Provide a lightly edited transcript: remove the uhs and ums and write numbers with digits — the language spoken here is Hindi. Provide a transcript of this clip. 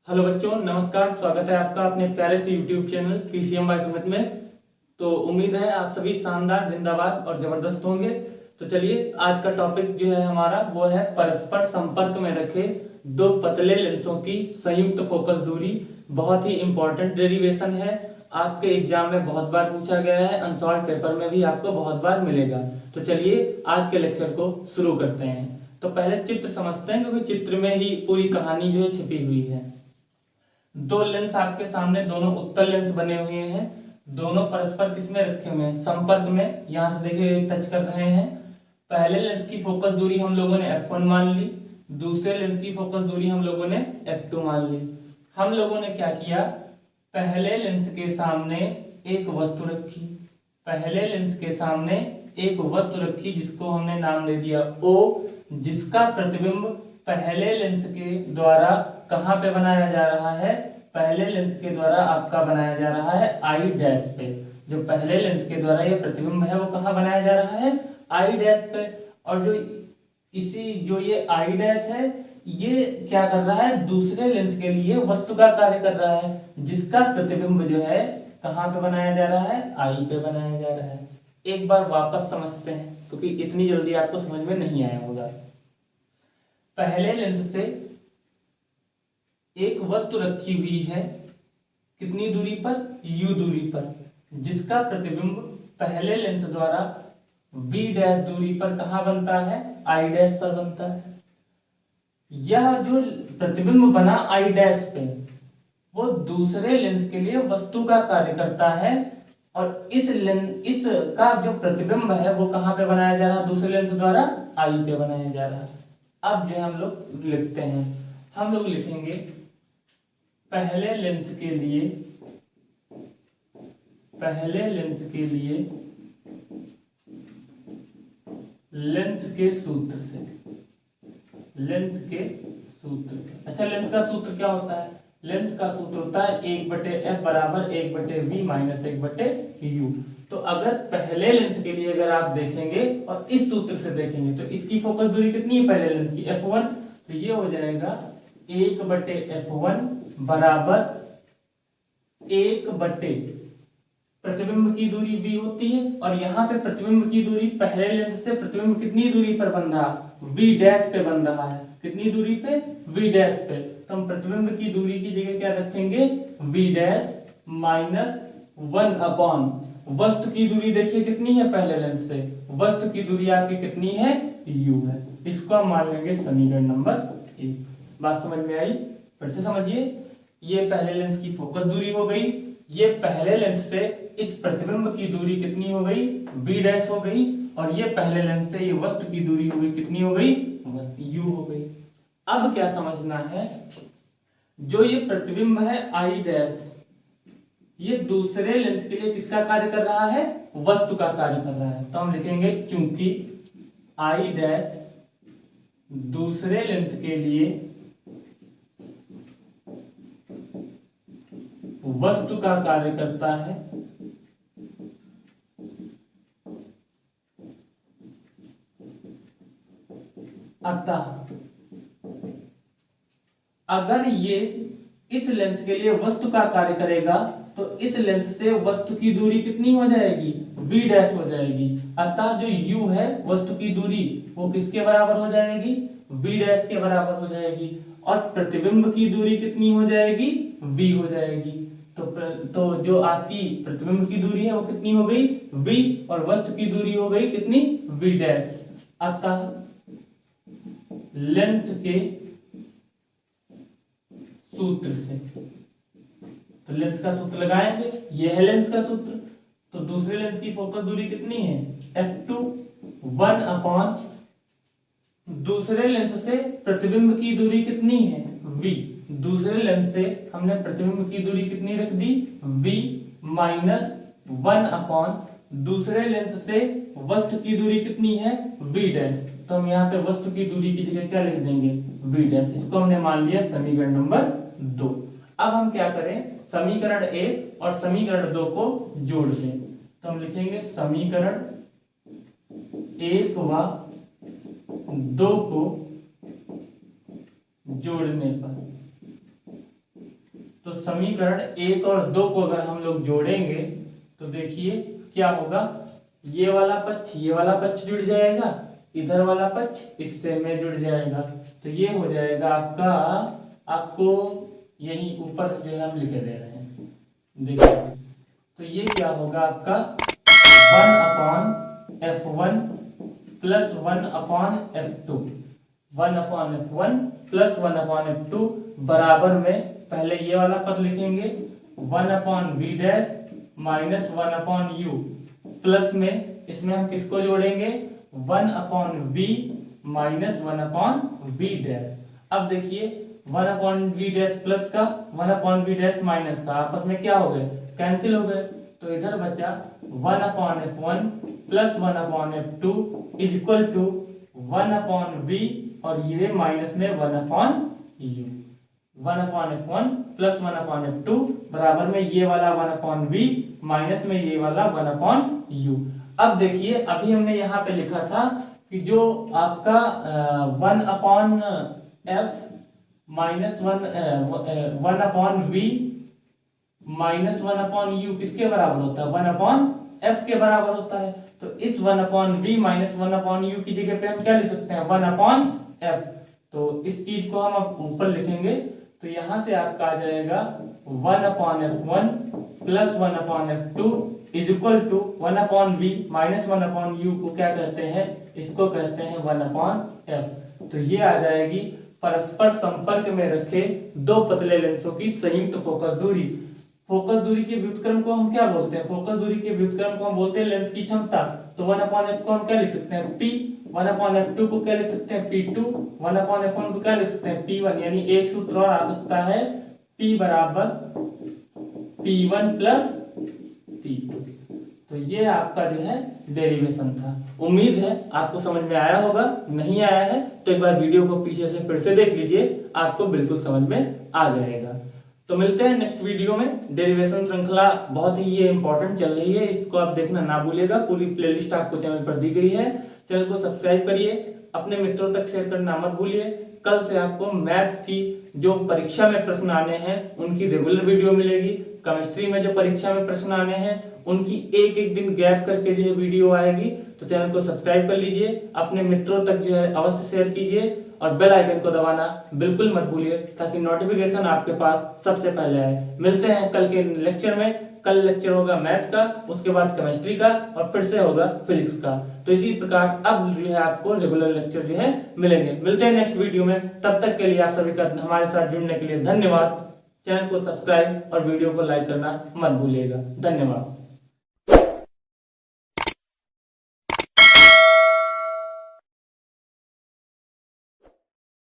हेलो बच्चों, नमस्कार। स्वागत है आपका अपने प्यारे से YouTube channel PCM by Sumit में। तो उम्मीद है आप सभी शानदार, जिंदाबाद और जबरदस्त होंगे। तो चलिए, आज का टॉपिक जो है हमारा वो है परस्पर संपर्क में रखे दो पतले लेंसों की संयुक्त फोकस दूरी। बहुत ही इंपॉर्टेंट डेरिवेशन है, आपके एग्जाम में बहुत बार पूछा गया है, अनसॉल्व पेपर में भी आपको बहुत बार मिलेगा। तो चलिए आज के लेक्चर को शुरू करते हैं। तो पहले चित्र समझते हैं, क्योंकि चित्र में ही पूरी कहानी जो है छिपी हुई है। दो लेंस आपके सामने, दोनों उत्तल लेंस बने हुए हैं। दोनों परस्पर किसमें रखे हुए हैं? संपर्क में। यहां से देखिए टच कर रहे हैं। पहले लेंस की फोकस दूरी हम लोगों ने f1 मान ली, दूसरे लेंस की फोकस दूरी हम लोगों ने f2 मान ली। हम लोगों ने क्या किया, पहले लेंस के सामने एक वस्तु रखी। पहले लेंस के सामने एक वस्तु रखी जिसको हमने नाम दे दिया O, जिसका प्रतिबिंब पहले लेंस के द्वारा कहां पे बनाया जा रहा है? पहले लेंस के द्वारा आपका बनाया जा रहा है आई डैश पे। जो पहले लेंस के द्वारा ये प्रतिबिंब है वो कहां बनाया जा रहा है? आई डैश पे। और जो ये आई डैश है, ये क्या कर रहा है? दूसरे लेंस के लिए वस्तु का कार्य कर रहा है, जिसका प्रतिबिंब जो है कहां पे बनाया जा रहा है? आई पे बनाया जा रहा है। एक बार वापस समझते हैं, क्योंकि इतनी जल्दी आपको समझ में नहीं आया होगा। पहले लेंस से एक वस्तु रखी हुई है, कितनी दूरी पर? u दूरी पर, जिसका प्रतिबिंब पहले लेंस द्वारा v डैश दूरी पर कहां बनता है? i डैश पर बनता है। यह जो प्रतिबिंब बना i डैश पे, वो दूसरे लेंस के लिए वस्तु का कार्य करता है, और इस का जो प्रतिबिंब है वो कहां पे बनाया जा रहा है? दूसरे लेंस द्वारा i पे बनाया जा रहा है। अब जो है हम लोग लिखते हैं, हम लोग लिखेंगे पहले लेंस के लिए लेंस के सूत्र से। अच्छा, लेंस का सूत्र क्या होता है? लेंस का सूत्र होता है 1/f बराबर 1/v माइनस 1/u। तो अगर पहले लेंस के लिए अगर आप देखेंगे और इस सूत्र से देखेंगे तो इसकी फोकस दूरी कितनी है पहले लेंस की? f1। तो ये हो जाएगा 1/f1 बराबर 1/, प्रतिबिंब की दूरी v होती है, और यहाँ पे प्रतिबिंब की दूरी पहले लेंस से प्रतिबिंब कितनी दूरी पर बन रहा? v डैश पे बन रहा है। कितनी दूरी पे? v डैश पे। तो हम प्रतिबिंब की दूरी की जगह क्या रखेंगे? v डैश माइनस 1 अपॉन वस्तु की दूरी देखिए कितनी है पहले लेंस से? वस्तु की दूरी आपकी कितनी है? u है। इसको हम मान लेंगे समीकरण नंबर 1। बात समझ में आई? फिर से समझिए, ये पहले लेंस की फोकस दूरी हो गई, ये पहले लेंस से इस प्रतिबिंब की दूरी कितनी हो गई? v डैश हो गई, और ये पहले लेंस से ये वस्तु की दूरी हो गई, कितनी हो गई? u हो गई। अब क्या समझना है, जो ये प्रतिबिंब है i डैश, ये दूसरे लेंस के लिए किसका कार्य कर रहा है? वस्तु का कार्य कर रहा है। तो हम लिखेंगे चूंकि i डैश दूसरे लेंस के लिए वस्तु का कार्य करता है, अतः अगर ये इस लेंस के लिए वस्तु का कार्य करेगा तो इस लेंस से वस्तु की दूरी कितनी हो जाएगी? v डैश हो जाएगी। अतः जो u है वस्तु की दूरी, वो किसके बराबर हो जाएगी? v डैश के बराबर हो जाएगी। और प्रतिबिंब की दूरी कितनी हो जाएगी? v हो जाएगी। तो जो आपकी प्रतिबिंब की दूरी है वो कितनी हो गई? v, और वस्तु की दूरी हो गई कितनी? v dash. अतः लेंस के सूत्र से, तो लेंस का सूत्र लगाएंगे, यह है लेंस का सूत्र। तो दूसरे लेंस की फोकस दूरी कितनी है? f2 1 अपॉन दूसरे लेंस से प्रतिबिंब की दूरी कितनी है? v। दूसरे लेंस से हमने प्रतिबिंब की दूरी कितनी रख दी? v माइनस 1 अपॉन दूसरे लेंस से वस्तु की दूरी कितनी है? v dash. तो हम यहाँ पे वस्तु की दूरी की जगह क्या लिख देंगे? v dash. इसको हमने मान लिया समीकरण नंबर 2। अब हम क्या करें, समीकरण 1 और समीकरण 2 को जोड़ दें। तो हम लिखेंगे समीकरण 1 व 2 को जोड़ने पर समीकरण 1 और 2 को अगर हम लोग जोड़ेंगे तो देखिए क्या होगा, ये वाला पक्ष जुड़ जाएगा, इधर वाला पक्ष इससे में जुड़ जाएगा, तो ये हो जाएगा आपका, आपको यही ऊपर जो है हम लिखे दे रहे हैं, देखिए तो ये क्या होगा आपका 1/f1 plus 1/f2, 1/f1 plus 1/f2 बराबर में पहले ये वाला पद लिखेंगे 1/v dash minus 1/u plus में इसमें हम किसको जोड़ेंगे 1/v माइनस 1/v डैश। अब देखिए 1/v डैश प्लस का 1/v डैश माइनस का आपस में क्या हो गए, कैंसिल हो गए, तो इधर बचा 1/f1 plus 1/f2 is equal to 1/v और ये माइनस में 1/u, 1/f1 प्लस 1/f2 बराबर में ये वाला 1/v माइनस में ये वाला 1/u। अब देखिए अभी हमने यहाँ पे लिखा था कि जो आपका 1/f minus 1/v minus 1/u किसके बराबर होता है, 1/f के बराबर होता है, तो इस 1/v माइनस 1/u की जगह पे हम क्या लिख सकते हैं 1/f, तो इस चीज को हम अब ऊपर लिखेंगे, तो यहां से आपका आ जाएगा 1/f1 plus 1/f2 is equal to 1/v minus 1/u को क्या कहते हैं, इसको कहते हैं 1/f। तो ये आ जाएगी परस्पर संपर्क में रखे दो पतले लेंसों की संयुक्त फोकस दूरी। फोकस दूरी के व्युत्क्रम को हम क्या बोलते हैं, फोकस दूरी के व्युत्क्रम को हम बोलते हैं लेंस की क्षमता, तो 1/f को हम क्या लिख सकते हैं p, 1/f2 को क्या लिख सकते हैं p2, 1/f1 को क्या लिख सकते हैं p1, यानी एक सूत्र और आ सकता है p बराबर p1 प्लस p2। तो ये आपका जो है डेरिवेशन था। उम्मीद है आपको समझ में आया होगा, नहीं आया है तो एक बार वीडियो को पीछे से फिर से देख लीजिए, आपको बिल्कुल समझ में आ जाएगा। तो मिलते हैं नेक्स्ट वीडियो में। डेरिवेशन श्रृंखला बहुत ही ये इंपॉर्टेंट चल रही है, इसको आप देखना ना भूलिएगा, पूरी प्लेलिस्ट आपको चैनल पर दी गई है, चैनल को सब्सक्राइब करिए, अपने मित्रों तक शेयर करना मत भूलिए। कल से आपको मैथ्स की जो परीक्षा में प्रश्न आने हैं उनकी रेगुलर वीडियो मिलेगी, केमिस्ट्री में जो परीक्षा में प्रश्न आने हैं उनकी एक एक दिन गैप करके जो है वीडियो आएगी, तो चैनल को सब्सक्राइब कर लीजिए, अपने मित्रों तक जो है अवश्य शेयर कीजिए और बेल आइकन को दबाना बिल्कुल मत भूलिए ताकि नोटिफिकेशन आपके पास सबसे पहले आए। मिलते हैं कल के लेक्चर में। कल लेक्चर होगा मैथ का, उसके बाद केमिस्ट्री का और फिर से होगा फिजिक्स का। तो इसी प्रकार अब जो है आपको रेगुलर लेक्चर जो है मिलेंगे। मिलते हैं नेक्स्ट वीडियो में, तब तक के लिए आप सभी का हमारे साथ जुड़ने के लिए धन्यवाद। चैनल को सब्सक्राइब और वीडियो को लाइक करना मत भूलिएगा। धन्यवाद।